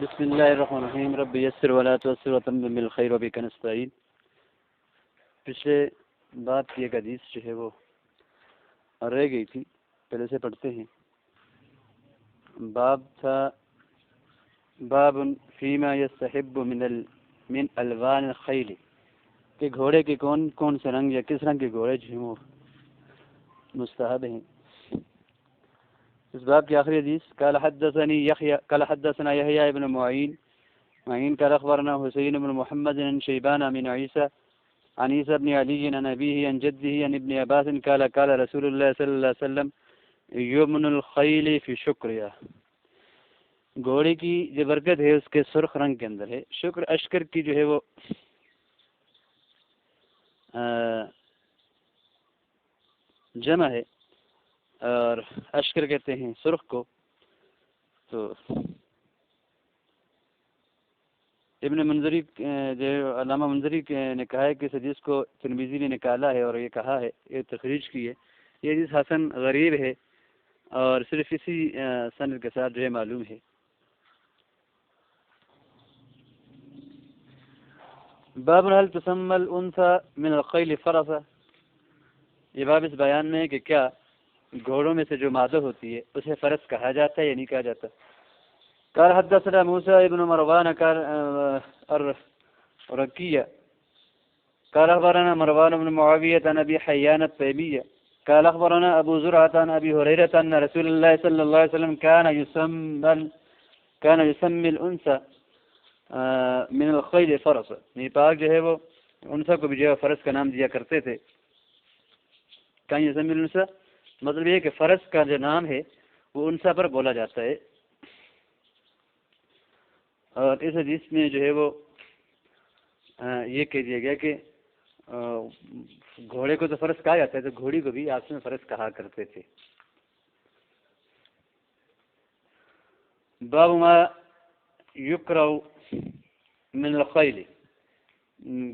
بسم اللہ الرحمن الرحیم رب یسر ولا تعسر وتمم بالخیر وبک نستعین۔ پچھلے بات کی ایک حدیث جو ہے وہ رہ گئی تھی، پہلے سے پڑھتے ہیں۔ باب تھا باب فیما یستحب من الوان الخیل، کہ گھوڑے کے کون کون سے رنگ یا کس رنگ کے گھوڑے جو ہیں وہ مستحب ہیں۔ اس باب کی آخری حدیث قال حدثنا يحيى بن معين قال اخبرنا حسين بن محمد عن شيبان من عيسى عن عيسى بن علي عن أبيه عن جده عن ابن عباس قال رسول الله صلی اللہ علیہ وسلم یمن الخیل فی شکریہ، گھوڑے کی جو برکت ہے اس کے سرخ رنگ کے اندر ہے۔ شکر اشکر کی جو ہے وہ جمع ہے، اور اشکر کہتے ہیں سرخ کو۔ تو ابن منذری جو علامہ منذری نے کہا ہے کہ اس حدیث کو ترمذی نے نکالا ہے اور یہ کہا ہے، یہ تخریج کی ہے، یہ حدیث حسن غریب ہے اور صرف اسی سند کے ساتھ جو ہے معلوم ہے۔ باب هل تسمى الانثى من الخيل فرسا، یہ باب اس بیان میں ہے کہ کیا گھوڑوں میں سے جو مادہ ہوتی ہے اسے فرس کہا جاتا ہے یا نہیں کہا جاتا۔ قال حدثنا موسى ابن مروان الرقية قال اخبرنا مروان بن معاوية عن ابي حيان الطيبي قال اخبرنا ابو زرعة عن ابي هريرة ان رسول الله صلى الله عليه وسلم كان يسمي الانثى من الخيل فرس، یہ پاک جو ہے وہ انثى کو بھی جو ہے فرس کا نام دیا کرتے تھے۔ كان يسمي الانثى مطلب یہ کہ فرس کا جو نام ہے وہ انثى پر بولا جاتا ہے۔ اور اس حدیث میں جو ہے وہ یہ کہہ دیا گیا کہ گھوڑے کو تو فرس کہا جاتا ہے، تو گھوڑی کو بھی آپس میں فرس کہا کرتے تھے۔ باب ما یکرہ من الخیل،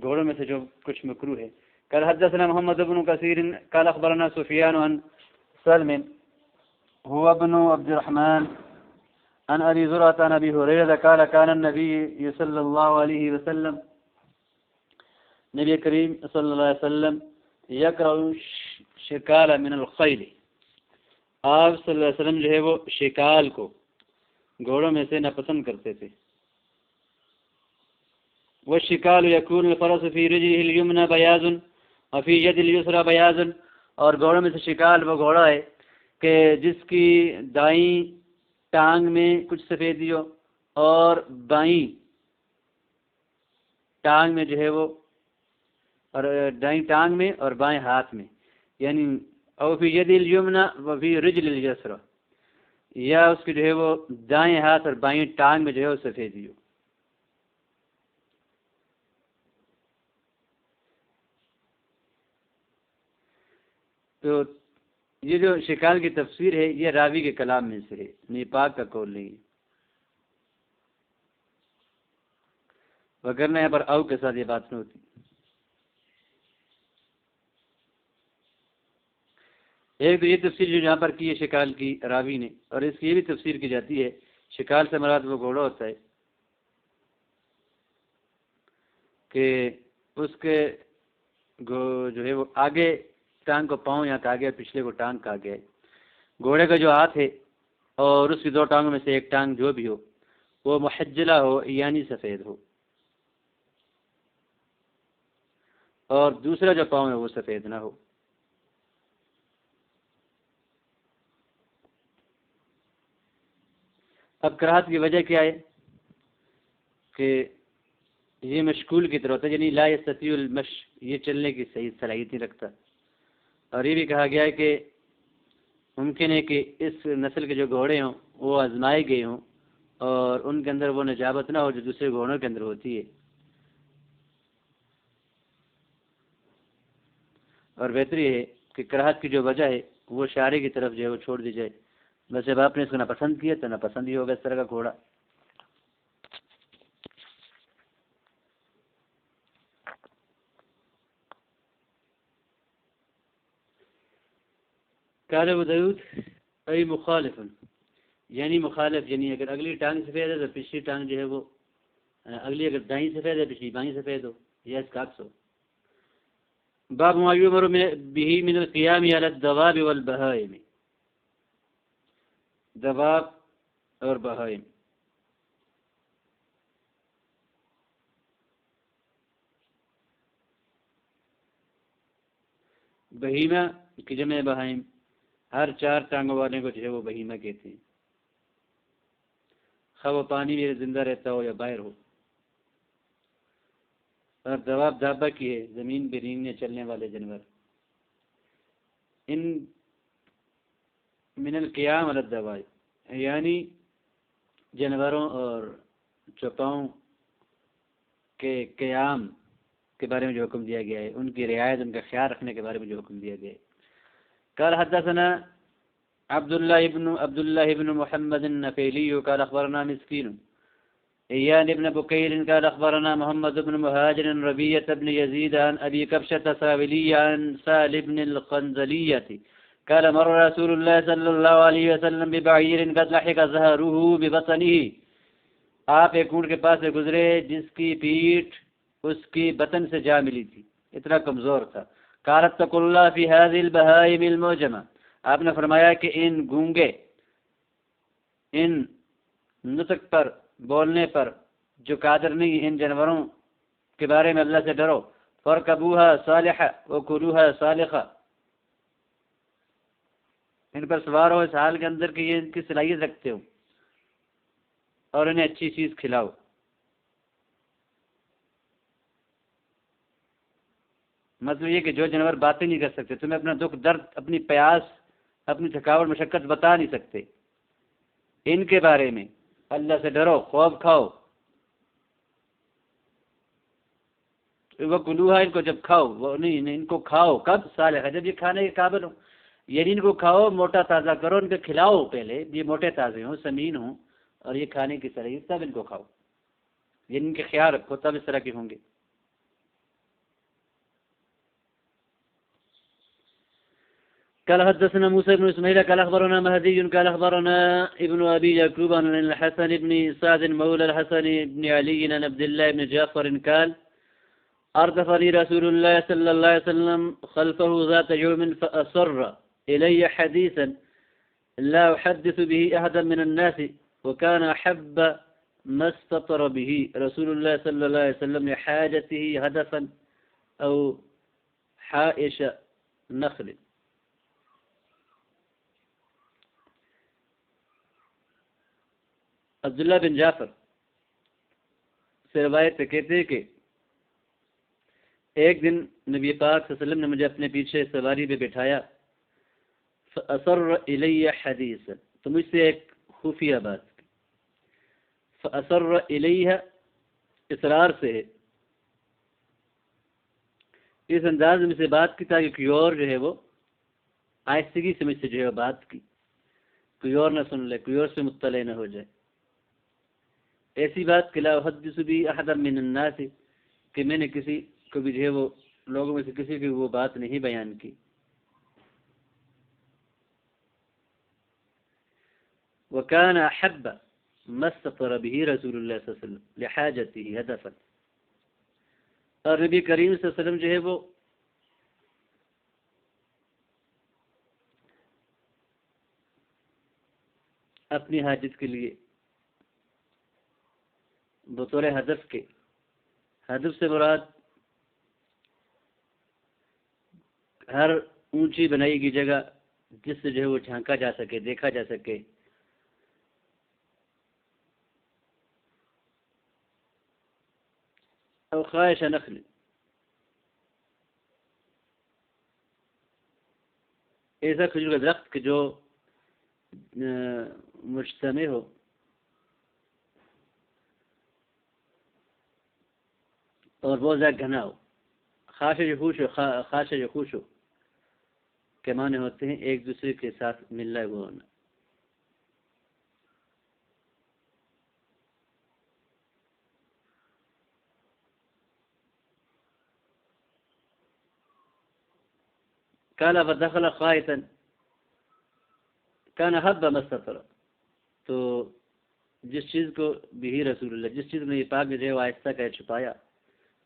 گھوڑوں میں سے جو کچھ مکروہ ہے۔ قال حدثنا محمد بن كثير قال اخبرنا سفيان عن سلم هو ابن عبد الرحمن عن ابي زرعة عن ابي هريرة قال كان النبي صلى الله عليه وسلم، نبی کریم صلی اللہ علیہ وسلم یکرہ شکال من الخیل، آپ صلی اللہ علیہ وسلم جو ہے وہ شکال کو گھوڑوں میں سے ناپسند کرتے تھے۔ والشکال یکون الفرس فی رجلہ الیمنی بیاض وفی ید الیسری بیاض، اور گھوڑوں میں سے شکال وہ گھوڑا ہے کہ جس کی دائیں ٹانگ میں کچھ سفیدی ہو اور بائیں ٹانگ میں جو ہے وہ، اور دائیں ٹانگ میں اور بائیں ہاتھ میں، یعنی او فی ید الیمنی وفی رجل الیسری، یا اس کی جو ہے وہ دائیں ہاتھ اور بائیں ٹانگ میں جو ہے وہ سفیدی ہو۔ تو یہ جو شکال کی تفسیر ہے یہ راوی کے کلام میں سے ہے، نہیں پاک کا قول نہیں ہے، وگرنہ یہاں پر او کے ساتھ یہ بات نہ ہوتی۔ ایک تو یہ تفسیر جو یہاں پر کی ہے شکال کی راوی نے، اور اس کی یہ بھی تفسیر کی جاتی ہے شکال سے مراد وہ گھوڑا ہوتا ہے کہ اس کے جو ہے وہ آگے ٹانگ کو پاؤں یہاں کہا گیا، پچھلے کو ٹانگ کہا گیا ہے۔ گھوڑے کا جو ہاتھ ہے اور اس کی دو ٹانگوں میں سے ایک ٹانگ جو بھی ہو وہ محجلہ ہو یعنی سفید ہو، اور دوسرا جو پاؤں ہے وہ سفید نہ ہو۔ اب کراہت کی وجہ کیا ہے کہ یہ مشغول کی طرح ہوتا ہے، یعنی لا یستطیع المشی، یہ چلنے کی صحیح صلاحیت نہیں رکھتا۔ اور یہ بھی کہا گیا ہے کہ ممکن ہے کہ اس نسل کے جو گھوڑے ہوں وہ آزمائے گئے ہوں اور ان کے اندر وہ نجابت نہ ہو جو دوسرے گھوڑوں کے اندر ہوتی ہے، اور بہتر یہ ہے کہ کراہت کی جو وجہ ہے وہ شارع کی طرف جو ہے وہ چھوڑ دی جائے۔ بس جب آپ نے اس کو ناپسند کیا تو ناپسند ہی ہوگا اس طرح کا گھوڑا۔ قال ابو داود ای مخالف، یعنی مخالف، یعنی اگر اگلی ٹانگ سفید ہے تو پچھلی ٹانگ جو ہے وہ اگلی اگر دائیں سفید ہے پچھلی بائیں سفید ہو، یا اس کا عکس ہو۔ باب ما یؤمر به من القیام علی الدواب والبہائم، دواب اور بہائم۔ بہیمہ کی جمع بہائم، ہر چار ٹانگوں والے کو جو ہے وہ بہیمہ کہتے ہیں، خواہ وہ پانی میں زندہ رہتا ہو یا باہر ہو۔ اور دواب دابہ کی ہے، زمین پہ رینگنے چلنے والے جانور۔ ان من القیام علی الدواب یعنی جانوروں اور چوپاؤں کے قیام کے بارے میں جو حکم دیا گیا ہے، ان کی رعایت، ان کا خیال رکھنے کے بارے میں جو حکم دیا گیا ہے۔ قال حدثنا عبد الله بن محمد النفيلي قال اخبرنا مسكين ايان بن بكير قال اخبرنا محمد بن مهاجر ربيعة بن يزيد عن ابي كبشة ساولي عن سال بن القنزلية قال مر رسول الله صلى الله عليه وسلم ببعير قد لحق ظهره ببطنه، آپ ایک اونٹ کے پاس سے گزرے جس کی پیٹھ اس کی بطن سے جا ملی تھی، اتنا کمزور تھا۔ قالت اتقوا اللہ فی هذه البہائم المعجمہ، آپ نے فرمایا کہ ان گونگے، ان نطق پر، بولنے پر جو قادر نہیں، ان جانوروں کے بارے میں اللہ سے ڈرو۔ فرکبوها صالحہ وکلوها صالحہ، ان پر سوار ہو اس حال کے اندر کہ یہ ان کی صلاحیت رکھتے ہو، اور انہیں اچھی چیز کھلاؤ۔ مطلب یہ کہ جو جانور باتیں نہیں کر سکتے، تمہیں اپنا دکھ درد، اپنی پیاس، اپنی تھکاوٹ مشقت بتا نہیں سکتے، ان کے بارے میں اللہ سے ڈرو، خوف کھاؤ۔ وہ کلوہا، ان کو جب کھاؤ، وہ نہیں ان کو کھاؤ کب؟ صالح، جب یہ کھانے کے قابل ہو، یعنی ان کو کھاؤ، موٹا تازہ کرو، ان کو کھلاؤ پہلے، یہ موٹے تازے ہوں، سمین ہوں، اور یہ کھانے کی صلاحیت، تب ان کو کھاؤ، یعنی ان کے خیال رکھو، تب اس طرح کے ہوں گے۔ قال حدثنا موسى بن اسماعيل قال اخبرنا مهدي قال اخبرنا ابن ابي يعقوب عن الحسن بن سعد مولى الحسن بن علي عن عبد الله بن جعفر قال اردفني رسول الله صلى الله عليه وسلم خلفه ذات يوم فاصر الي حديثا لا احدث به احدا من الناس وكان احب ما استطر به رسول الله صلى الله عليه وسلم لحاجته هدفا او حائش نخل۔ عبداللہ بن جعفر سے روایت پہ کہتے ہیں کہ ایک دن نبی پاک صلی اللہ علیہ وسلم نے مجھے اپنے پیچھے سواری پہ بٹھایا، فاصر الی حدیث، تو مجھ سے ایک خفیہ بات کی، فاصر الیہ اصرار سے ہے، اس انداز میں سے بات کی تاکہ کوئی اور جو ہے وہ آہستگی سے مجھ سے جو ہے بات کی، کوئی اور نہ سن لے، کوئی اور سے مطلع نہ ہو جائے، ایسی بات کہ لا احدث بی احدا من الناس، کہ میں نے کسی کو بھی جو ہے وہ لوگوں میں سے کسی کی وہ بات نہیں بیان کی۔ وکان احب ما استطر به رسول اللہ صلی اللہ علیہ وسلم لحاجته هدفا، اور نبی کریم صلی اللہ علیہ وسلم جو ہے وہ اپنی حاجت کے لیے بطور ہدف کے، ہدف سے مراد ہر اونچی بنائی کی جگہ جس سے جو ہے وہ جھانکا جا سکے، دیکھا جا سکے، او خواہش نخل، ایسا کھجور کا درخت کہ جو مجتمع ہو اور بہت زیادہ گھنا ہو، خاص یخوش ہو، خاص یخوش ہو کے معنی ہوتے ہیں ایک دوسرے کے ساتھ ملنا وہ ہونا۔ قال فدخل خائتا كان حب ما استطر، تو جس چیز کو بھی رسول اللہ، جس چیز میں یہ پاک نے جو ہے وہ آہستہ کا چھپایا،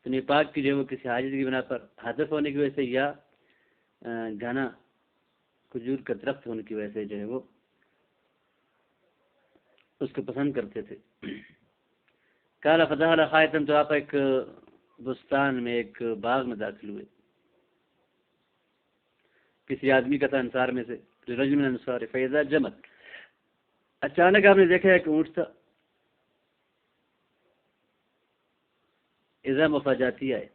تو یہ پاک کی جو ہے وہ کسی حاجت کی بنا پر ہدف ہونے کی وجہ سے یا گھنا کھجور کا درخت ہونے کی وجہ سے جو ہے وہ اس کو پسند کرتے تھے۔ کالا فتح خائتن، تو آپ ایک بستان میں، ایک باغ میں داخل ہوئے، کسی آدمی کا تھا انصار میں سے، رجل من انصار فیضا جمل، اچانک آپ نے دیکھا ایک اونٹ تھا، اذا مفاجاتی آئے،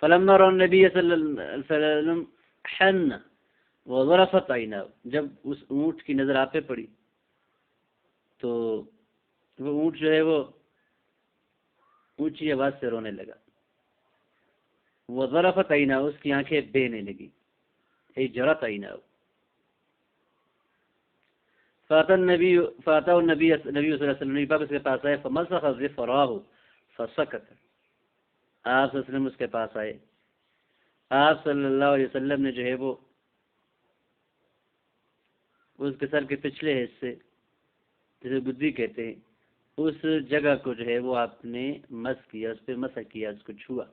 فلما رأى النبي صلی اللہ علیہ وسلم حن وظرفت عیناہ، جب اس اونٹ کی نظر آپ پہ پڑی تو وہ اونٹ جو ہے وہ اونچی آواز سے رونے لگا، وظرفت عیناہ، اس کی آنکھیں بہنے لگی، ای جرت عیناہ، فاتح النبی صلی اللہ علیہ وسلم، نبی پاک اس کے پاس آئے، فمسخ ظفراہ فسکت، آپ صلی اللہ علیہ وسلم اس کے پاس آئے، آپ صلی اللہ علیہ وسلم نے جو ہے وہ اس کے سر کے پچھلے حصے، جسے گدی کہتے ہیں، اس جگہ کو جو ہے وہ آپ نے مس کیا، اس پہ مسح کیا، اس کو چھوا،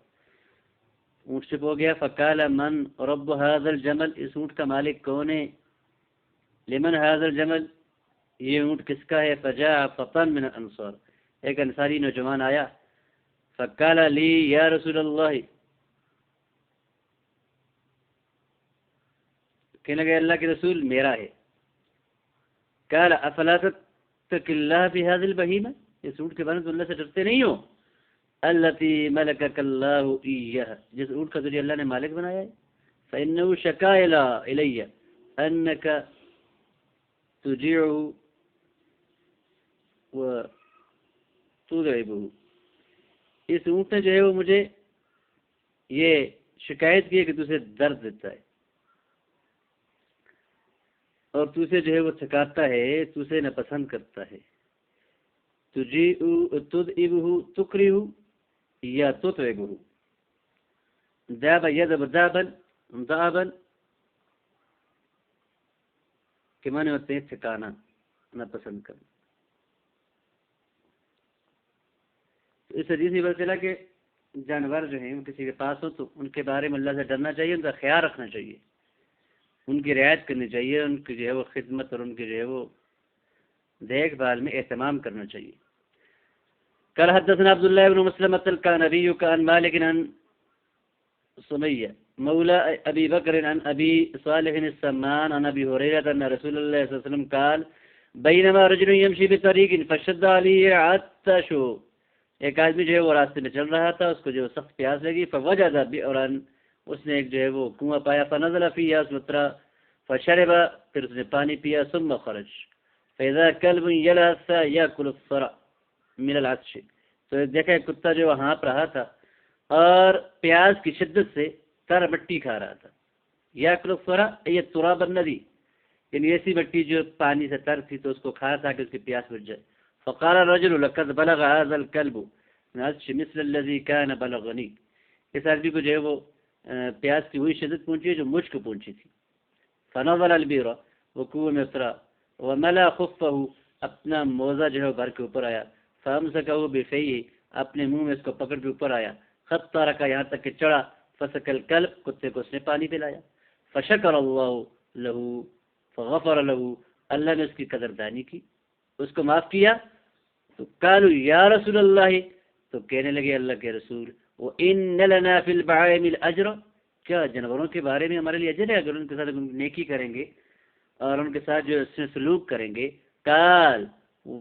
اونٹ چپ ہو گیا۔ فقال من رب هذا الجمل، اس اونٹ کا مالک کون ہے؟ لمن هذا الجمل، یہ اونٹ کس کا ہے؟ فجاء فتى من الانصار، ایک انصاری نوجوان آیا، فقال لی یا رسول اللہ، کہنے لگے اللہ کے رسول میرا ہے۔ قال افلا تتق اللہ فی هذه البہیمہ، اس اونٹ کے بارے میں تو اللہ سے ڈرتے نہیں ہو؟ التی ملکک اللہ ایہا، جس اونٹ کا تجھے اللہ نے مالک بنایا ہے، فإنه شکا الی انک تجیعہ وتدعبہ، اس اونٹ نے جو ہے وہ مجھے یہ شکایت کی ہے کہ تجھے درد دیتا ہے اور تجھے جو ہے وہ تھکاتا ہے، تجھے ناپسند کرتا ہے، تدعبہ تکرہ یا تطعبہ، داب یدب دابا دابا کے معنی ہوتے ہیں تھکانا، ناپسند کرنا۔ اس حدیث میں پتہ چلا کہ جانور جو ہیں کسی کے پاس ہو تو ان کے بارے میں اللہ سے ڈرنا چاہیے، ان کا خیال رکھنا چاہیے، ان کی رعایت کرنی چاہیے، ان کی جو ہے وہ خدمت اور ان کی جو ہے وہ دیکھ بھال میں اہتمام کرنا چاہیے۔ قال حدثنا عبد الله بن مسلمة الكعنبي عن مالك عن سمية مولى أبي بكر عن أبي صالح السمان عن أبي هريرة أن رسول الله صلى الله عليه وسلم قال بينما رجل يمشي بطريق فشد عليه عطش، ایک آدمی جو ہے وہ راستے میں چل رہا تھا، اس کو جو سخت پیاس لگی، فوجد بئرا، اس نے ایک جو ہے وہ کنواں پایا، فنزل فيها، اس میں اترا، فشرب، پھر اس نے پانی پیا، ثم خرج فإذا كلب يلهث يأكل الثرى من العطش، تو دیکھا ایک کتا جو ہانپ رہا تھا اور پیاس کی شدت سے تر مٹی کھا رہا تھا، یاکل الثرى یہ تراب الندی، یعنی ایسی مٹی جو پانی سے تر تھی، تو اس کو کھا تھا کہ اس کی پیاس بجھ جائے۔ فقال الرجل لقد بلغ هذا الكلب من العطش مثل الذي كان بلغني، اس آدمی کو جو ہے وہ پیاس کی وہی شدت پہنچی ہے جو مجھ کو پہنچی تھی۔ فنظر البئر، وہ کنویں میں اترا، وملا خفه، اپنا موزہ جو ہے بھر کے اوپر آیا، فامسكه بفيه، اپنے منہ میں اس کو پکڑ کے اوپر آیا، حتى ركع، یہاں تک کہ چڑھا، فسق الكلب، کتے کو اس نے پانی پلایا، فشکر اللہ له فغفر له، اللہ نے اس کی قدردانی کی، اس کو معاف کیا۔ تو قالوا یا رسول اللہ، تو کہنے لگے اللہ کے رسول، وَإِنَّ لَنَا فِي الْبَعَائِمِ الْأَجْرَ، کیا جانوروں کے بارے میں ہمارے لیے اجر ہے اگر ان کے ساتھ نیکی کریں گے اور ان کے ساتھ جو سلوک کریں گے؟ قال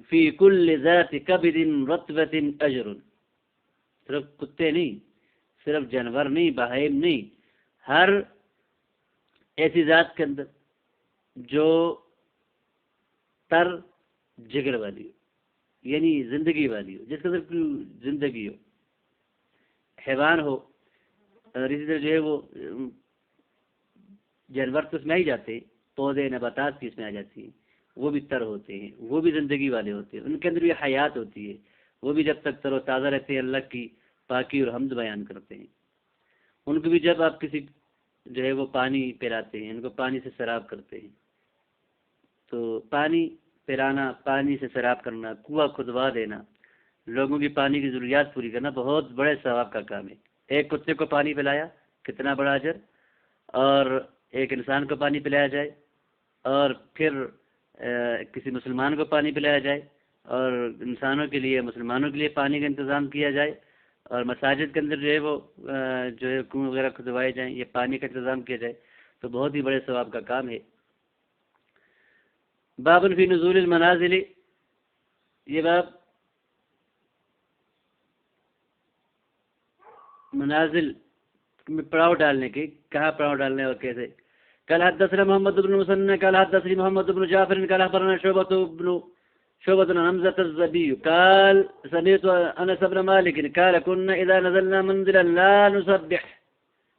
فی کل ذات کبد رطبۃ اجر، صرف کتے نہیں، صرف جانور نہیں، بہائم نہیں، ہر ایسی ذات کے اندر جو تر جگر والی ہو، یعنی زندگی والی ہو، جس کے اندر زندگی ہو، حیوان ہو، اور اسی طرح جو ہے وہ جانور تو اس میں آ ہی جاتے ہیں، پودے نباتات بھی اس میں آ جاتی ہیں، وہ بھی تر ہوتے ہیں، وہ بھی زندگی والے ہوتے ہیں، ان کے اندر بھی حیات ہوتی ہے، وہ بھی جب تک تر و تازہ رہتے ہیں اللہ کی پاکی اور حمد بیان کرتے ہیں۔ ان کو بھی جب آپ کسی جو ہے وہ پانی پلاتے ہیں، ان کو پانی سے سیراب کرتے ہیں، تو پانی پلانا، پانی سے سیراب کرنا، کنواں کھدوا دینا، لوگوں کی پانی کی ضروریات پوری کرنا بہت بڑے ثواب کا کام ہے۔ ایک کتے کو پانی پلایا کتنا بڑا اجر، اور ایک انسان کو پانی پلایا جائے، اور پھر کسی مسلمان کو پانی پلایا جائے، اور انسانوں کے لیے، مسلمانوں کے لیے پانی کا انتظام کیا جائے، اور مساجد کے اندر جو ہے وہ جو ہے کنویں وغیرہ کھدوائے جائیں، یہ پانی کا انتظام کیا جائے، تو بہت ہی بڑے ثواب کا کام ہے۔ باب فی نزول المنازل، یہ باب منازل میں پڑاؤ ڈالنے کی، کہاں پڑاؤ ڈالنے اور کیسے۔ قال حدثنا محمد بن مسنى قال حدثني محمد بن جعفر قال اخبرنا شعبة بن حمزة الزبي قال سمعت انس بن مالك قال كنا اذا نزلنا منزلا لا نسبح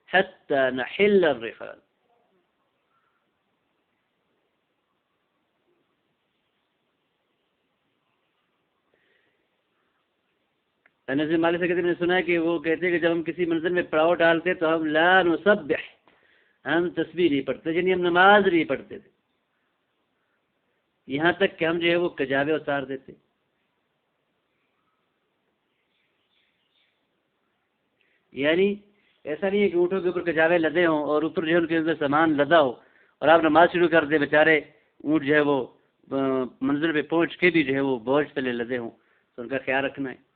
حتى نحل الرحال۔ انس بن مالک سے کہتے ہیں، میں نے سنا ہے کہ وہ کہتے ہیں کہ جب ہم کسی منزل میں پڑاؤ ڈالتے تو ہم لا نسبح، ہم تسبیح نہیں پڑھتے، یعنی ہم نماز نہیں پڑھتے تھے، یہاں تک کہ ہم جو ہے وہ کجاوے اتار دیتے۔ یعنی ایسا نہیں ہے کہ اونٹوں کے اوپر کجاوے لدے ہوں اور اوپر جو ہے ان کے اندر سامان لدا ہو اور آپ نماز شروع کر دیں، بیچارے اونٹ جو ہے وہ منزل پہ پہنچ کے بھی جو ہے وہ بوجھ تلے لدے ہوں، تو ان کا خیال رکھنا ہے۔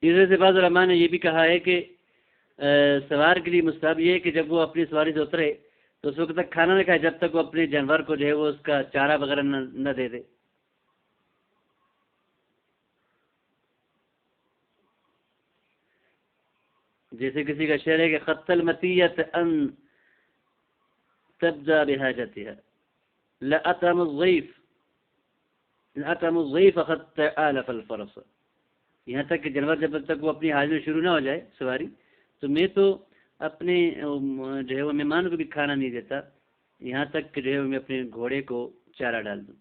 تیسرے سے بعض علماء نے یہ بھی کہا ہے کہ سوار کے لیے مستحب یہ ہے کہ جب وہ اپنی سواری سے اترے تو اس وقت تک کھانا نہ کھائے جب تک وہ اپنے جانور کو جو ہے وہ اس کا چارہ وغیرہ نہ دے دے۔ جیسے کسی کا شعر ہے کہ خط المطیت ان تبدا بحاجتها لأطعم الضيف خط آلف الفرس، یہاں تک کہ جانور جب تک وہ اپنی حاجت میں شروع نہ ہو جائے سواری، تو میں تو اپنے جو ہے وہ مہمان کو بھی کھانا نہیں دیتا یہاں تک کہ جو ہے میں اپنے گھوڑے کو چارہ ڈال دوں،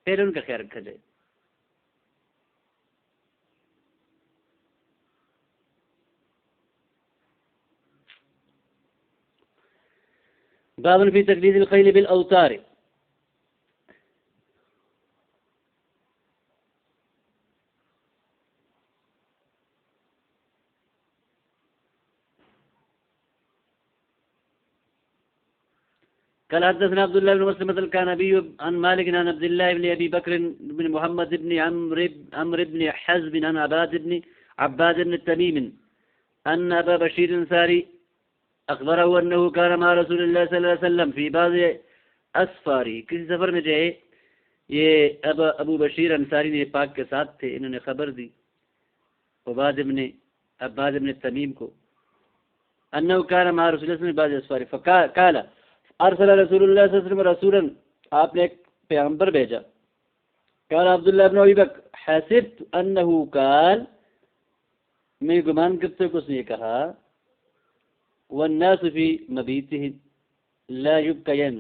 پھر ان کا خیال رکھا جائے۔ باب فی تقلید الخیل بالاوتار، قال حدثنا عبد الله بن مسلمة الكعنبي عن مالك عن عبد الله بن ابي بكر بن محمد بن عمرو بن حزب عن عباد بن التميم ان ابا بشير الانصاري اخبره انه كان مع رسول الله صلى الله عليه وسلم في بعض اسفاره، کسی سفر میں جائے یہ ابو بشیر انصاری نے پاک کے ساتھ تھے، انہوں نے خبر دی عباد بن تمیم کو انه كان مع رسول الله صلى الله عليه وسلم بعض اسفاره فقال ارسل رسول اللہ صلی اللہ علیہ وسلم رسولا، آپ نے ایک پیغمبر بھیجا، قال عبداللہ بن ابی بکر حسبت انه قال، میں گمان کرتے کہ اس نے یہ کہا والناس فی مبیتهم لا یبقین،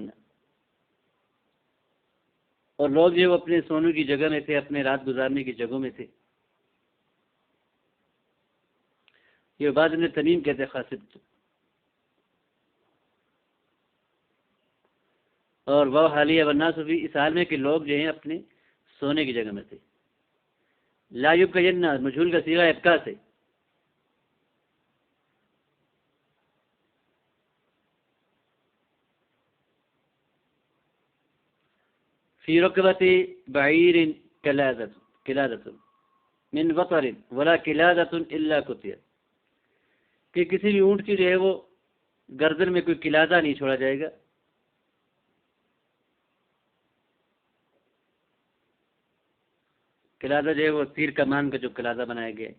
اور لوگ جو اپنے سونے کی جگہ میں تھے، اپنے رات گزارنے کی جگہوں میں تھے۔ یہ بعد میں تمیم کہتے خاصب، اور وہ حالیہ والناس فی اس حال میں کہ لوگ جو ہیں اپنے سونے کی جگہ میں تھے۔ لا یبقین مجھول کا صیغہ ابقاء سے، فی رکبت بعیر کلادۃ من وطر ولا کلادۃ الا کتیت، کہ کسی بھی اونٹ کی جو ہے وہ گردن میں کوئی کلادہ نہیں چھوڑا جائے گا، کلادہ جو ہے وہ تیر کمان کا جو کلادہ بنایا گیا ہے،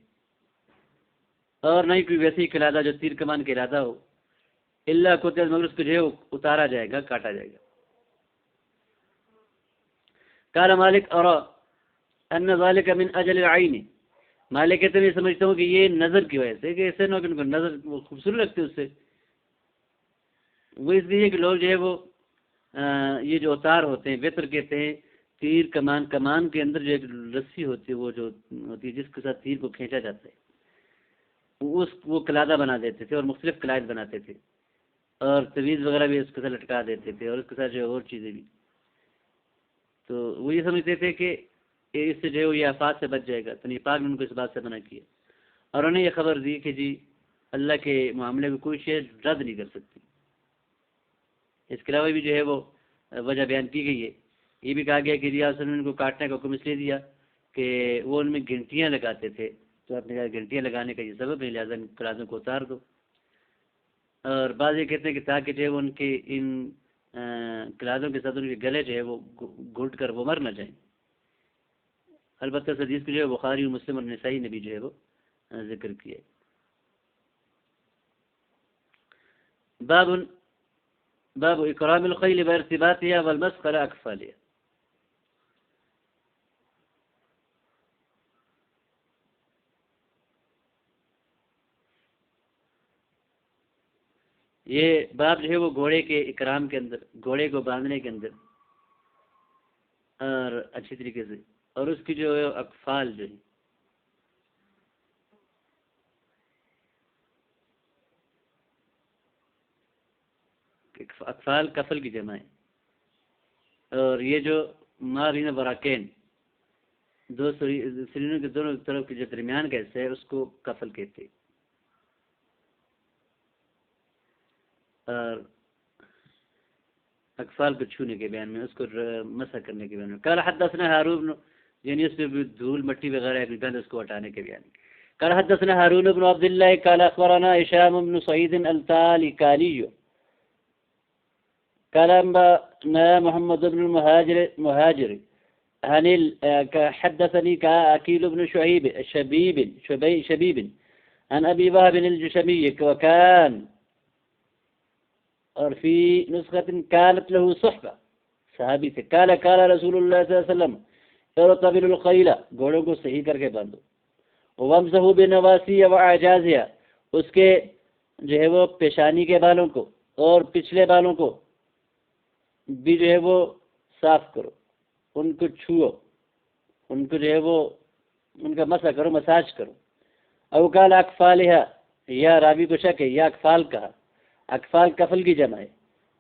اور نہ ہی کوئی ویسی کلادہ جو تیر کمان کا ارادہ ہو، الا کتیت مگر اس کو جو ہے وہ اتارا جائے گا، کاٹا جائے گا۔ قال مالک ارى ان ذلك من اجل العین، مالک کہتے ہیں سمجھتا ہوں کہ یہ نظر کی وجہ سے، کہ ایسے نہ کہ ان کو نظر وہ خوبصورت لگتے اس سے، وہ اس لیے کہ لوگ جو ہے وہ یہ جو اوتار ہوتے ہیں وتر کہتے ہیں، تیر کمان کے اندر جو ایک رسی ہوتی ہے وہ جو ہوتی ہے جس کے ساتھ تیر کو کھینچا جاتا ہے، وہ قلادہ بنا دیتے تھے اور مختلف قلائد بناتے تھے، اور تویز وغیرہ بھی اس کے ساتھ لٹکا دیتے تھے، اور اس کے ساتھ جو اور چیزیں بھی. تو وہ یہ سمجھتے تھے کہ اس سے جو ہے وہ یہ آفات سے بچ جائے گا، تو نبی پاک نے ان کو اس بات سے منع کیا، اور انہیں یہ خبر دی کہ جی اللہ کے معاملے میں کوئی شے رد نہیں کر سکتی. اس کے علاوہ بھی جو ہے وہ وجہ بیان کی گئی ہے. یہ بھی کہا گیا کہ جی آپ نے ان کو کاٹنے کا حکم اس لیے دیا کہ وہ ان میں گھنٹیاں لگاتے تھے، تو آپ نے کہا گھنٹیاں لگانے کا یہ سبب ہے، لہٰذا قلادوں کو اتار دو. اور بعض یہ کہتے ہیں کہ تاکہ جو ہے ان کے ان قلادوں کے ساتھ ان کے گلے جو ہے وہ گھٹ کر وہ مر نہ جائیں. البتہ اس حدیث کو جو ہے بخاری و مسلم اور نسائی نے بھی جو ہے وہ ذکر کیا. باب اکرام الخیل بارتباطها والمسخ على اکفالها. یہ باب جو ہے وہ گھوڑے کے اکرام کے اندر، گھوڑے کو باندھنے کے اندر اور اچھی طریقے سے، اور اس کی جو ہے اکفال جو ہے، اکفال کفل کی جمع ہے، اور یہ جو مابین براکین دو سرینوں کے دونوں طرف کے جو درمیان کا حصہ ہے اس کو کفل کہتے ہیں. اور اکفال کو چھونے کے بیان میں، اس کو مسح کرنے کے بیان میں. قال حدثنا ہارون، یعنی اس میں دھول مٹی وغیرہ ہے اس کو ہٹانے کے بیان میں. قال حدثنا هارون بن عبد الله قال اخبرنا هشام بن سعيد التالكاني قال انبانا محمد بن المهاجر حدثني أكيل بن شبيب عن أبي وهب الجشمي وكان اور فی نسخة كانت له صحبہ صحابی سے. قال رسول اللہ صلی اللہ علیہ وسلم ارتبل الخیل، گھوڑوں کو صحیح کر کے باندھو. وامسحوا بنواسی واعجازها، اس کے جو ہے وہ پیشانی کے بالوں کو اور پچھلے بالوں کو بھی جو ہے وہ صاف کرو، ان کو چھو، ان کو جو ہے وہ ان کا مسح کرو، مساج کرو. او قال اکفالها، یا راوی کو شک ہے یا اکفال کہا. اکفال کفل کی جمع ہے،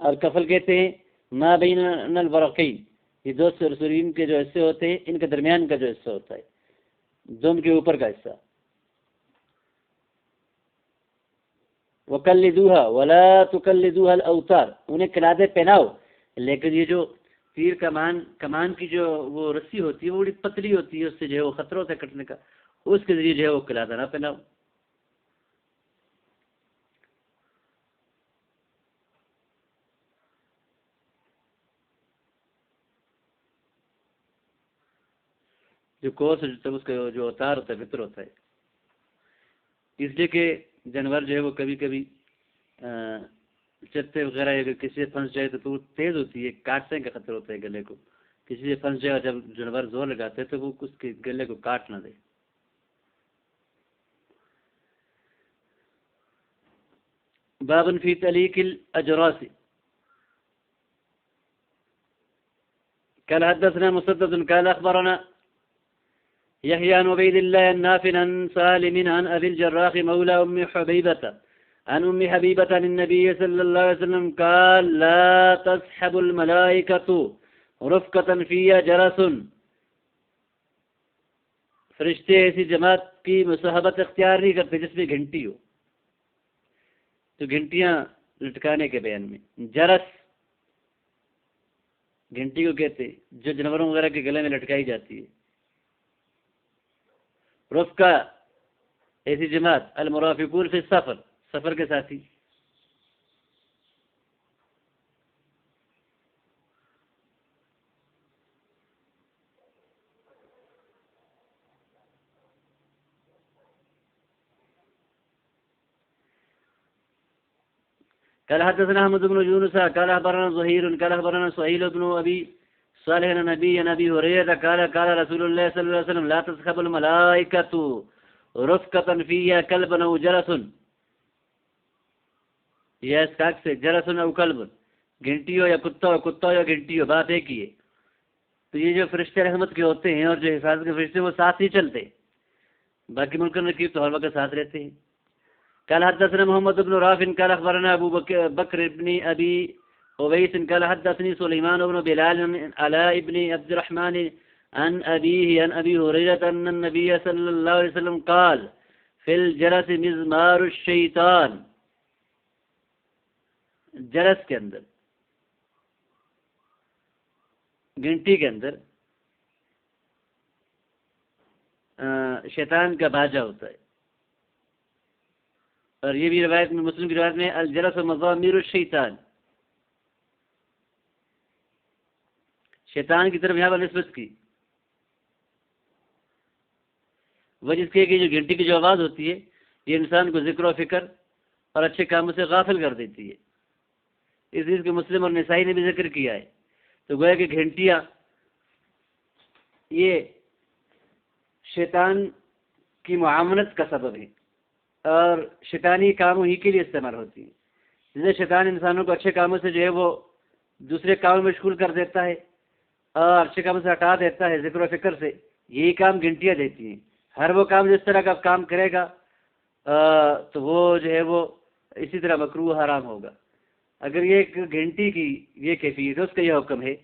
اور کفل کہتے ہیں ما بین الورقین، یہ دو سرسرین کے جو حصے ہوتے ہیں ان کے درمیان کا جو حصہ ہوتا ہے، دم کے اوپر کا حصہ. وَقَلِّدُوهَا وَلَا تُقَلِّدُوهَا الْأَوْتَارِ، انہیں قلادے پہناؤ، لیکن یہ جو تیر کمان کی جو وہ رسی ہوتی ہے وہ بڑی پتلی ہوتی ہے، اس سے جو ہے وہ خطرہ ہوتا ہے کٹنے کا، اس کے ذریعے جو ہے وہ قلادہ نہ پہناؤ. جو کوس ہے اس کا جو اوتار ہوتا ہے فطر ہوتا ہے، اس لیے کہ جانور جو ہے وہ کبھی کبھی چتے وغیرہ اگر کسی سے پھنس جائے تو وہ تیز ہوتی ہے، کاٹنے کا خطر ہوتا ہے گلے کو. کسی سے پھنس جائے اور جب جانور زور لگاتے ہیں تو وہ اس کے گلے کو کاٹ نہ دے. باب فی تعلیق الاجراس. قال حدثنا مسدد قال اخبرنا يحيى عن عبيد الله النافع عن سالم عن ابي الجراح مولى ام حبيبه عن ام حبيبه عن النبي صلى الله عليه وسلم قال لا تصحب الملائكه رفقة فيها جرس، فرشتے ایسی جماعت کی مصاحبت اختیار نہیں کرتے جس میں گھنٹی ہو. تو گھنٹیاں لٹکانے کے بیان میں، جرس گھنٹی کو کہتے جو جانوروں وغیرہ کے گلے میں لٹکائی جاتی ہے. رفقہ ایسی جماعت، المرافقون فی السفر، سفر کے ساتھی. قال حدثنا احمد بن يونس قال اخبرنا زهير قال اخبرنا سهيل بن ابي صالح عن ابي هريره قال رسول الله صلى الله عليه وسلم لا تصحب الملائكه رفقة فيها كلب او جرس. یہ اسکاک سے جرس او کلب، گھنٹی ہو یا کتا ہو، کتا ہو یا گھنٹی ہو، بات ایک ہی ہے. تو یہ جو فرشتے رحمت کے ہوتے ہیں اور جو حفاظت کے فرشتے وہ ساتھ ہی چلتے، باقی منکر نکیر تو ہر وقت ساتھ رہتے ہیں. قال حدثنا محمد بن رافع قال أخبرنا أبو بكر بن أبي أويس قال حدثني سليمان بن بلال عن علاء بن عبد الرحمن عن أبيه عن أبي هريرة أن النبي صلى الله عليه وسلم قال في الجرس مزمار الشیطان، جرس کے اندر، گھنٹی کے اندر شیطان کا باجا ہوتا ہے. اور یہ بھی روایت میں، مسلم کی روایت میں الجرس و مزامیر الشیطان، شیطان کی طرف یہاں پر نسبت کی. وجہ اس کی کہ جو گھنٹی کی جو آواز ہوتی ہے یہ انسان کو ذکر و فکر اور اچھے کاموں سے غافل کر دیتی ہے. اس چیز کے مسلم اور نسائی نے بھی ذکر کیا ہے. تو گویا کہ گھنٹیاں یہ شیطان کی معاونت کا سبب ہے اور شیطانی کاموں ہی کے لیے استعمال ہوتی ہیں. جسے شیطان انسانوں کو اچھے کاموں سے جو ہے وہ دوسرے کاموں میں مشغول کر دیتا ہے اور اچھے کاموں سے ہٹا دیتا ہے ذکر و فکر سے، یہی کام گھنٹیاں دیتی ہیں. ہر وہ کام جس طرح کا کام کرے گا تو وہ جو ہے وہ اسی طرح مکروہ حرام ہوگا. اگر یہ ایک گھنٹی کی یہ کیفیت ہے، اس کا یہ حکم ہے،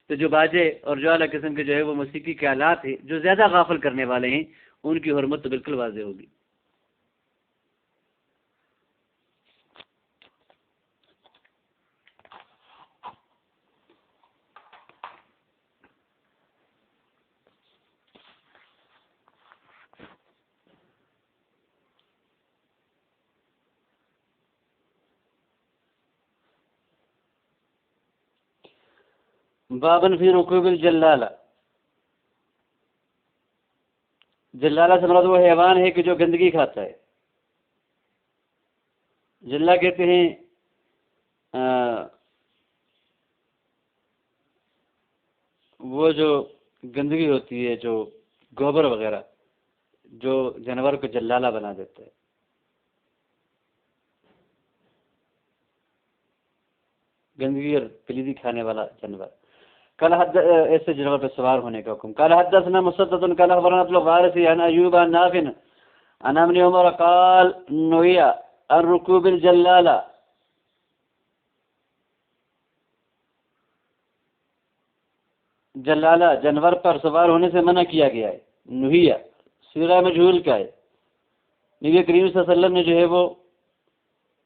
تو جو باجے اور جو اعلیٰ قسم کے جو ہے وہ موسیقی کے آلات ہیں جو زیادہ غافل کرنے والے ہیں ان کی حرمت تو بالکل واضح ہوگی. بابن فی رکوب الجلالہ، جلالہ سے مراد وہ حیوان ہے کہ جو گندگی کھاتا ہے. جلہ کہتے ہیں وہ جو گندگی ہوتی ہے، جو گوبر وغیرہ جو جانور کو جلالہ بنا دیتا ہے. گندگی اور پلیدی کھانے والا جانور. قال ایسے جانور پہ سوار ہونے کا حکم. قال حدثنا مسدد قال اخبرنا عبد الوارث عن ایوب عن نافع عن ابن عمر قال نهي عن ركوب الجلالة. جلالہ جانور پر سوار ہونے سے منع کیا گیا ہے. نہیہ صیغہ مجہول کا ہے. نبی کریم صلی اللہ علیہ وسلم نے جو ہے وہ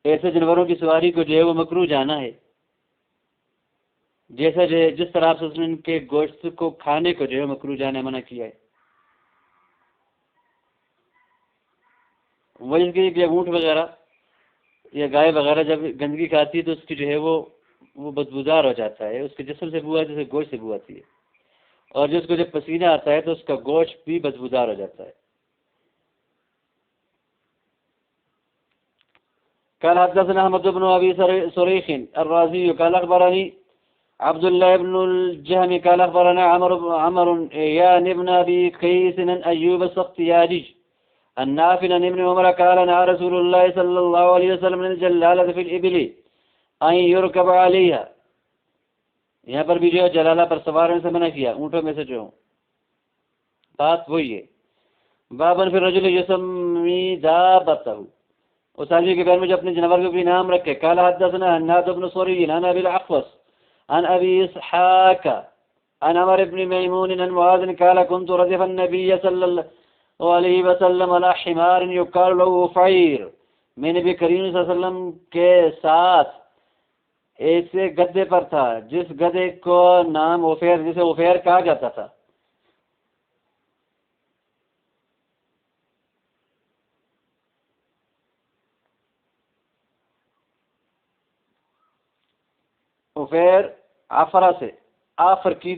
ایسے جانوروں کی سواری کو جو ہے وہ مکروہ جانا ہے، جیسا جو ہے جس طرح سے ان کے گوشت کو کھانے کو جو ہے مکروہ جانے منع کیا ہے. وہ اس کے کہ اونٹ وغیرہ یا گائے وغیرہ جب گندگی کھاتی ہے تو اس کی جو ہے وہ بدبودار ہو جاتا ہے، اس کے جسم سے بو آتی ہے، جیسے گوشت سے بو آتی ہے، اور جس کو جب پسینہ آتا ہے تو اس کا گوشت بھی بدبودار ہو جاتا ہے. قال حدثنا احمد بن ابي سريخ الرازي قال اخبرني عبد الله بن الجهم قال اخبرنا عمر يان ابن ابي قيس عن ايوب السختياني النافع عن ابن عمر قال نهى رسول الله صلى الله عليه وسلم عن الجلالة في الابل ان يركب عليها. یہاں پر بھی جو ہے جلالہ پر سوار ہونے سے منع کیا، اونٹوں میں سے جو ہوں. بات وہی ہے. بابن فی الرجل یسمی دابتہ، اس آدمی کے بارے میں جو اپنے جانور کو بھی نام رکھے. قال حدثنا حناد بن صری عن ابي الاحوص عن ابي اسحاق عن عمر بن ميمون عن معاذ قال كنت ردف النبي صلى الله عليه وسلم على حمار يقال له فعير. میں نبی کریم صلی اللہ علیہ وسلم کے ساتھ ایسے گدے پر تھا جس گدے کو نام اوفیر، جسے اوفیر کہا جاتا تھا. اوفیر آفرا سے، آفر کی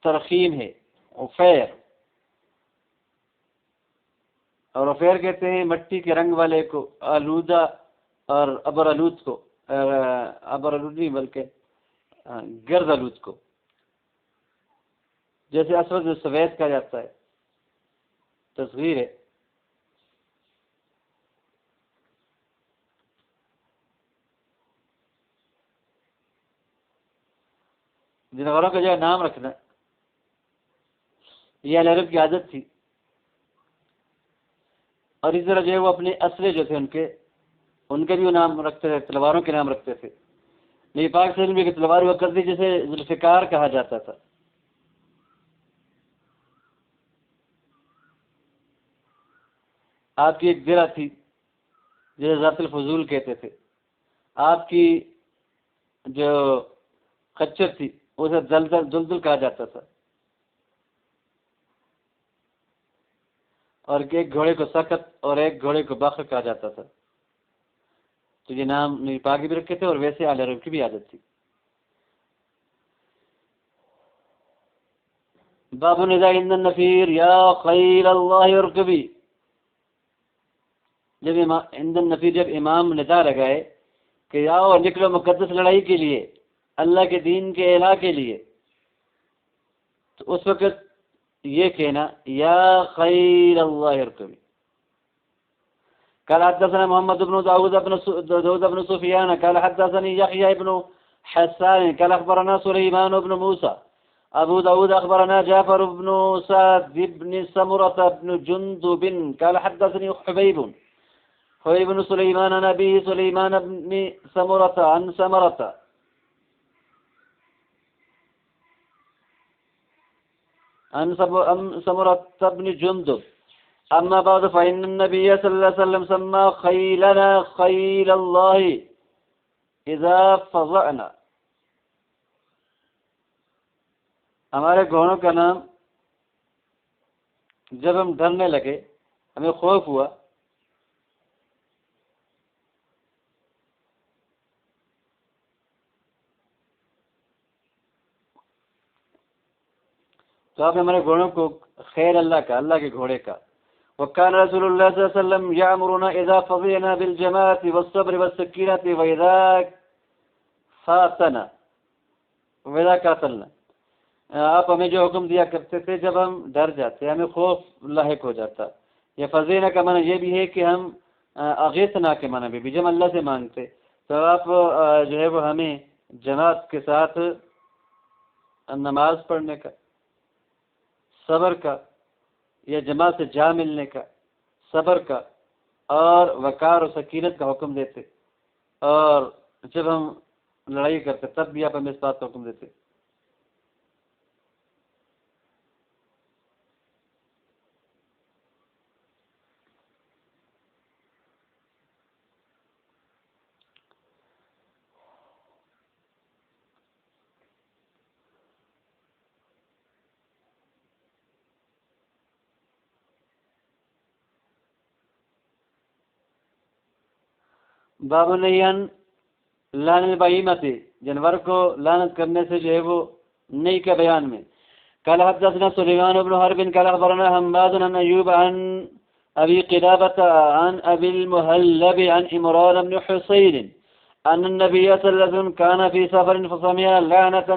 ترخیم ہے اوفیر، اور اوفیر کہتے ہیں مٹی کے رنگ والے کو، آلودہ اور ابر آلود کو، ابر آلود نہیں بلکہ گرد آلود کو، جیسے اسود سفید کہا جاتا ہے. تصغیر ہے. جانوروں کا جو ہے نام رکھنا یہ اہل عرب کی عادت تھی، اور اس طرح جو ہے وہ اپنے اسلحے جو تھے ان کے ان کے بھی وہ نام رکھتے تھے، تلواروں کے نام رکھتے تھے. نبی پاک صلی اللہ علیہ وسلم کی تلوار ہوا کرتی جسے ذوالفقار کہا جاتا تھا. آپ کی ایک درع تھی جسے ذات الفضول کہتے تھے. آپ کی جو خچر تھی اسے دلدل کہا جاتا تھا. اور ایک گھوڑے کو سخت اور ایک گھوڑے کو بخر کہا جاتا تھا. تو یہ نام نبی پاک بھی رکھے تھے اور ویسے اہل عرب کی بھی عادت تھی. باب النداء عند النفیر یا خیل اللہ ارکبی. جب عند النفیر جب امام ندا لگائے کہ آؤ نکلو مقدس لڑائی کے لیے، اللہ کے دین کے اعلاء کے لیے، تو اس وقت یہ کہنا یا خیل اللہ ارکبی. قال حدثنا محمد بن داود بن سفيان قال حدثني يحيى بن حسان قال أخبرنا سليمان بن موسى. أبو داود أخبرنا جعفر بن سعد بن سمرة بن جندب قال حدثني حبيب بن سليمان عن أبي سليمان بن سمرة عن سمرة بن جندب. أما بعد فإن النبي صلى الله عليه وسلم سمى خيلنا خيل الله إذا فظعنا. ہمارے گھوڑوں کا نام جب ہم ڈرنے لگے، ہمیں خوف ہوا، تو آپ نے ہمارے گھوڑوں کو خیر اللہ کا، اللہ کے گھوڑے کا. وكان رسول الله صلى الله عليه وسلم يأمرنا إذا فضينا بالجماعة والصبر والسكينة وإذا فاتنا وإذا قاتلنا. آپ ہمیں جو حکم دیا کرتے تھے جب ہم ڈر جاتے، ہمیں خوف لاحق ہو جاتا. یہ فضینا کا معنی یہ بھی ہے کہ ہم اغیثنا کے معنی بھی جب اللہ سے مانگتے تو آپ جو ہے وہ ہمیں جماعت کے ساتھ نماز پڑھنے کا، صبر کا یا جماعت سے جا ملنے کا، صبر کا اور وقار و سکینت کا حکم دیتے. اور جب ہم لڑائی کرتے تب بھی آپ ہمیں اس بات کا حکم دیتے. باب النہی لعن البہیمۃ، جانور کو لعنت کرنے سے جو ہے وہ نہیں کا بیان میں. قال حدثنا سليمان بن حرب قال اخبرنا حماد عن ايوب عن ابي قلابة عن ابي المهلب عن عمران بن حصين ان النبي صلى الله عليه وسلم كان في سفر فسمع لعنة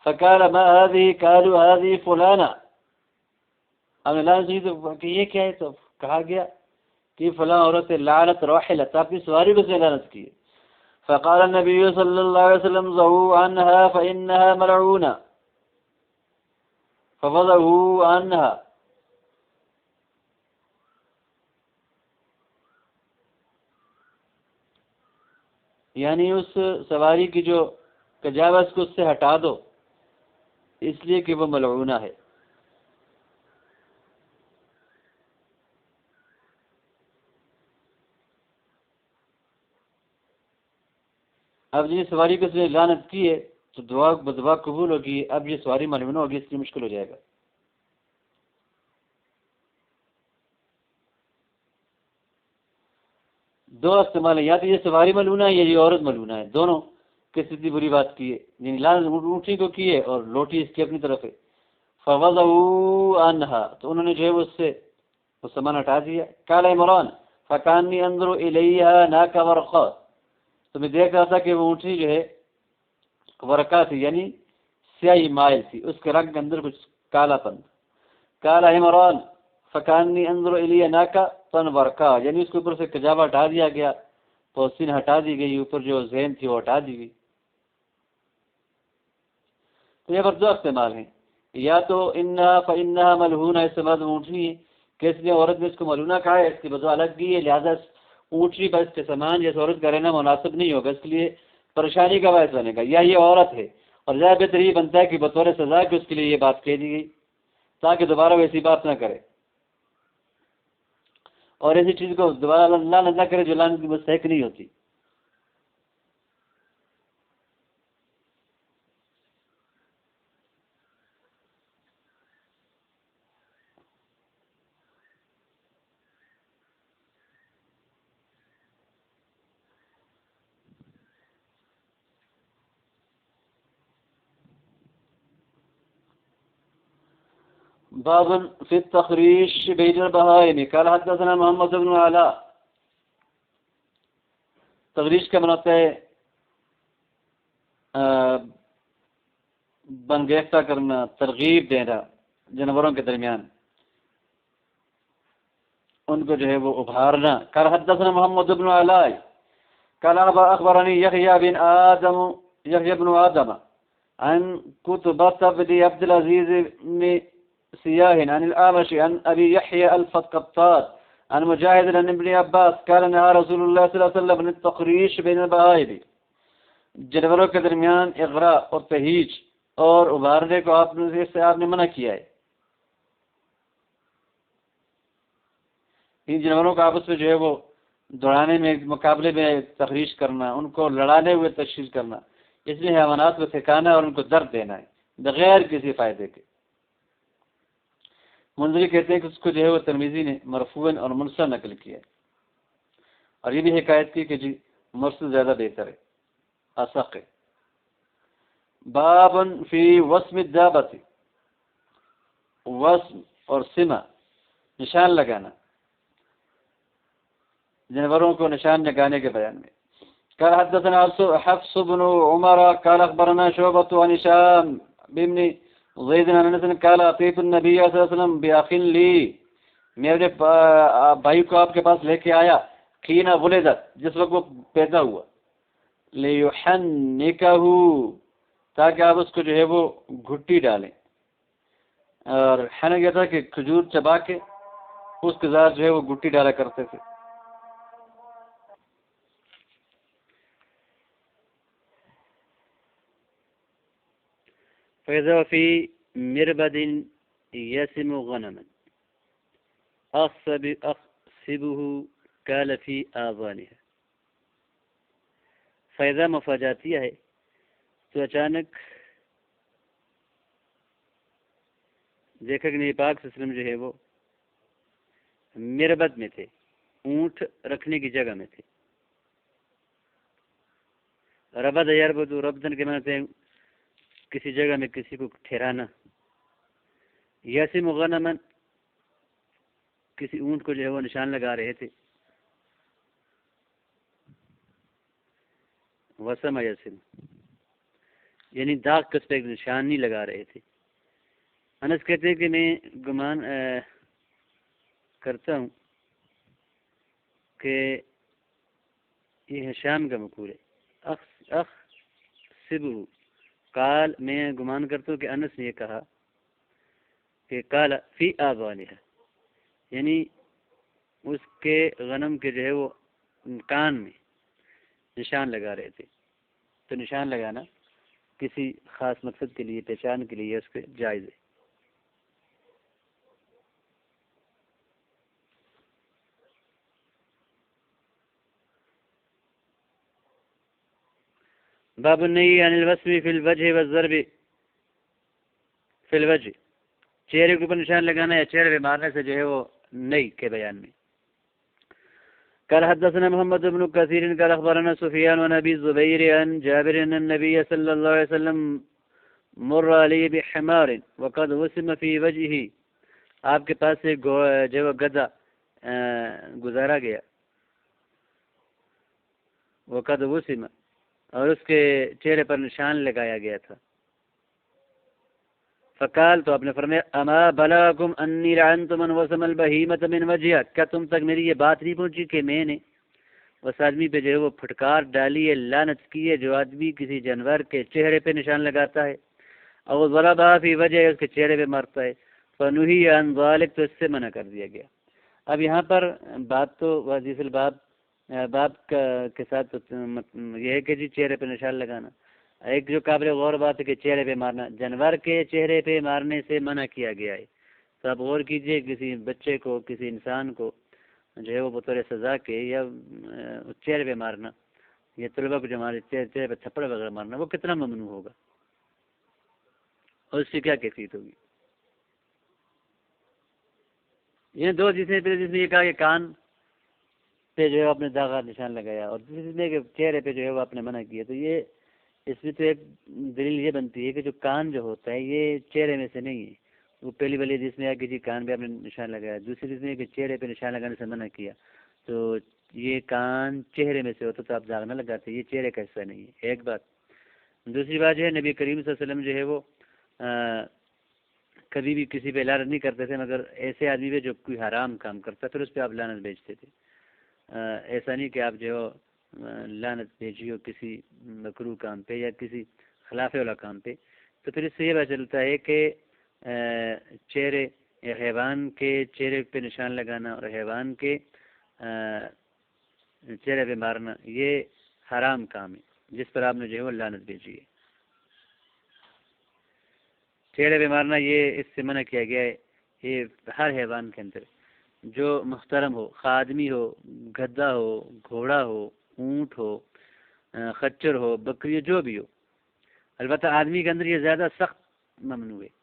فقال ما هذه؟ قالوا هذه فلانة. ہم نے لعنت کہ یہ کیا ہے؟ تو کہا گیا کہ فلاں عورت لعنت راحلت، آپ کی سواری کو سے لعنت کی. فقال النبي صلى الله عليه وسلم ضعوا عنها فإنها ملعونة فوضعوا عنها. یعنی اس سواری کی جو کجاوہ اس کو اس سے ہٹا دو اس لیے کہ وہ ملعونہ ہے. اب یہ سواری کو اس نے لعنت کی ہے تو دعا قبول ہوگی. اب یہ سواری ملعونہ ہوگی، اس لیے مشکل ہو جائے گا. دو استعمال ہے، یا تو یہ سواری ملعونہ ہے یا یہ عورت ملعونہ ہے، دونوں کسی بھی بری بات کی ہے. یعنی لعنت اونٹی کو کی ہے اور لوٹی اس کی اپنی طرف ہے. فوضعوا عنها، تو انہوں نے جو ہے وہ اس سے وہ سامان ہٹا دیا. قال عمران فکانی انظر الیہا ناک ورقا، تو میں دیکھ رہا تھا کہ وہ اونٹی جو ہے ورقا تھی، یعنی سیاہی مائل تھی، اس کے رنگ کے اندر کچھ کالا پن. قال عمران فکانی انظر الیہا ناک پن ورقا، یعنی اس کے اوپر سے کجاوا ہٹا دیا گیا، پوستین ہٹا دی گئی، اوپر جو زین تھی وہ ہٹا دی گئی. تو یہ پر دو استعمال ہیں، یا تو انہا فانہا ملعونہ، اس سے مراد اونٹنی ہے کہ اس نے عورت نے اس کو ملعونہ کہا ہے، اس کی بدعا الگ دی ہے، لہٰذا اونٹنی پر اس کے سامان جیسے عورت کا رہنا مناسب نہیں ہوگا، اس لیے پریشانی کا باعث بنے گا، یا یہ عورت ہے، اور زیادہ بہتر یہ بنتا ہے کہ بطور سزا کہ اس کے لیے یہ بات کہہ دی گئی تاکہ دوبارہ وہ ایسی بات نہ کرے، اور ایسی چیز کو دوبارہ لعنت نہ کرے جو لعنت کی مستحق نہیں ہوتی۔ باب في التخريش بين البهائم قال حدثنا محمد بن علاء۔ تخریش کا مناتا ہے بنگیختہ کرنا، ترغیب دینا جانوروں کے درمیان، ان کو جو ہے وہ ابھارنا۔ قال حدثنا محمد بن علاء قال اخبرني يحيى بن آدم عن كتبة بن عبد العزيز بن سياه عن الأعمش عن أبي يحيى القطان عن مجاهد عن ابن عباس قال نهى رسول الله صلى الله عليه وسلم عن التخريش بين البهائم، جانوروں کے درمیان اغراء اور تہیج اور ابھارنے کو آپ نے منع کیا ہے۔ ان جانوروں کو آپس میں جو ہے وہ دوڑانے میں، مقابلے میں تخریش کرنا، ان کو لڑانے ہوئے تشریح کرنا، اس میں حیوانات کو سکھانا اور ان کو درد دینا ہے بغیر کسی فائدے کے۔ منذری کہتے ہیں کہ اس کو جو ہے وہ ترمذی نے مرفوعاً اور مرسل نقل کیا ہے، اور یہ بھی حکایت کی کہ جی مرسل زیادہ بہتر ہے، اصح ہے۔ باب فی وسم الدابۃ، وسم اور سمہ نشان لگانا، جانوروں کو نشان لگانے کے بیان میں۔ قال حدثنا حفص بن عمر قال اخبرنا شعبة عن هشام بن زید بن انس قال اتيت النبي صلی اللہ علیہ وسلم باخ لی، میرے بھائی کو آپ کے پاس لے کے آیا، حين ولدت، جس وقت وہ پیدا ہوا، ليحنكه، تاکہ آپ اس کو جو ہے وہ گھٹی ڈالیں، اور حنک یہ تھا کہ کھجور چبا کے اس کے ساتھ جو ہے وہ گھٹی ڈالا کرتے تھے۔ فإذا في مربد يسم غنما أخصبه قال في آذانها۔ فإذا مفاجاتیہ ہے تو اچانک دیکھا کہ نبی پاک صلی اللہ علیہ وسلم جو ہے وہ مربد میں تھے، اونٹ رکھنے کی جگہ میں تھے۔ ربد یربد، ربدن کے معنی تھے کسی جگہ میں کسی کو ٹھہرانا۔ یسم غنمن، کسی اونٹ کو جو ہے وہ نشان لگا رہے تھے۔ وسم یسم یعنی داغ کس پہ نشان نہیں لگا رہے تھے۔ انس کہتے ہیں کہ میں گمان کرتا ہوں کہ یہ ہشام کا مقول ہے۔ اخصبہ قال، میں گمان کرتا ہوں کہ انس نے یہ کہا کہ قال فی آذانها، یعنی اس کے غنم کے جو ہے وہ کان میں نشان لگا رہے تھے۔ تو نشان لگانا کسی خاص مقصد کے لیے، پہچان کے لیے اس کے جائز ہے۔ باب النهي عن الوسم في الوجه والضرب في الوجه، چہرے کے اوپر نشان لگانا یا چہرے پہ مارنے سے جو ہے وہ نہیں کے بیان میں۔ قال حدثنا محمد بن كثير قال اخبرنا سفيان عن ابي الزبير عن جابر ان النبي صلى الله عليه وسلم مر عليه بحمار وقد وسم في وجهه، آپ کے پاس سے جو گدھا گزارا گیا، وقد وسم، اور اس کے چہرے پر نشان لگایا گیا تھا۔ فقال، تو آپ نے فرمایا اما بلغکم انی لعنت من وسم البہیمۃ من وجہہ، کیا تم تک میری یہ بات نہیں پہنچی کہ میں نے اس آدمی پہ جو ہے وہ پھٹکار ڈالی ہے، لعنت کی ہے جو آدمی کسی جانور کے چہرے پہ نشان لگاتا ہے، اور ضربہ فی وجہ، اس کے چہرے پہ مارتا ہے، فنہی عن ذلک، تو اس سے منع کر دیا گیا۔ اب یہاں پر بات تو حدیث الباب باپ کے ساتھ یہ ہے کہ جی چہرے پہ نشان لگانا. ایک جو قابل غور بات ہے کہ چہرے پہ مارنا جانور کے چہرے پہ مارنے سے منع کیا گیا ہے. تو آپ غور کیجئے کسی بچے کو کسی انسان کو جو ہے وہ بطور سزا کے یا چہرے پہ مارنا یا طلبہ کو جو ہمارے چہرے پہ تھپڑ وغیرہ مارنا وہ کتنا ممنوع ہوگا اور اس کی کیا کیفیت ہوگی. یہ دو جس نے یہ کہا کہ کان پہ جو ہے اپنے داغا نشان لگایا اور جس نے کہ چہرے پہ جو ہے وہ آپ نے منع کیا. تو یہ اس میں تو ایک دلیل یہ بنتی ہے کہ جو کان جو ہوتا ہے یہ چہرے میں سے نہیں ہے. وہ پہلی والی جس میں کہ جی کان پہ آپ نے نشان لگایا, دوسری جس میں کہ چہرے پہ نشان لگانے سے منع کیا. تو یہ کان چہرے میں سے ہوتا تو آپ داغ نہ لگاتے, یہ چہرے کا حصہ نہیں ہے. ایک بات. دوسری بات جو ہے نبی کریم صلی اللہ علیہ وسلم جو ہے وہ کبھی بھی کسی پہ لعنت نہیں کرتے تھے مگر ایسے آدمی پہ جو کوئی حرام کام کرتا پھر اس پہ آپ لعنت بھیجتے تھے. ایسا نہیں کہ آپ جو لعنت بھیجی ہو کسی مکروہ کام پہ یا کسی خلاف والا کام پہ. تو پھر اس سے یہ پتہ چلتا ہے کہ چہرے حیوان کے چہرے پہ نشان لگانا اور حیوان کے چہرے پہ مارنا یہ حرام کام ہے جس پر آپ نے جو ہے وہ لعنت بھیجی ہے. چہرے پہ مارنا یہ اس سے منع کیا گیا ہے. یہ ہر حیوان کے اندر جو محترم ہو, خادمی ہو, گدھا ہو, گھوڑا ہو, اونٹ ہو, خچر ہو, بکری جو بھی ہو. البتہ آدمی کے اندر یہ زیادہ سخت ممنوع ہے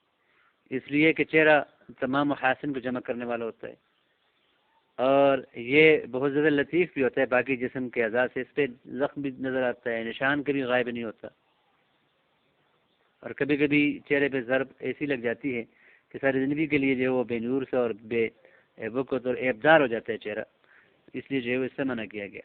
اس لیے کہ چہرہ تمام محاسن کو جمع کرنے والا ہوتا ہے اور یہ بہت زیادہ لطیف بھی ہوتا ہے باقی جسم کے اعضاء سے. اس پہ زخم بھی نظر آتا ہے, نشان کبھی غائب نہیں ہوتا. اور کبھی کبھی چہرے پہ ضرب ایسی لگ جاتی ہے کہ ساری زندگی کے لیے جو ہے وہ بے نور سے اور بے وقت اور ایبدار ہو جاتا ہے چہرہ, اس لیے جو ہے وہ اس سے منع کیا گیا.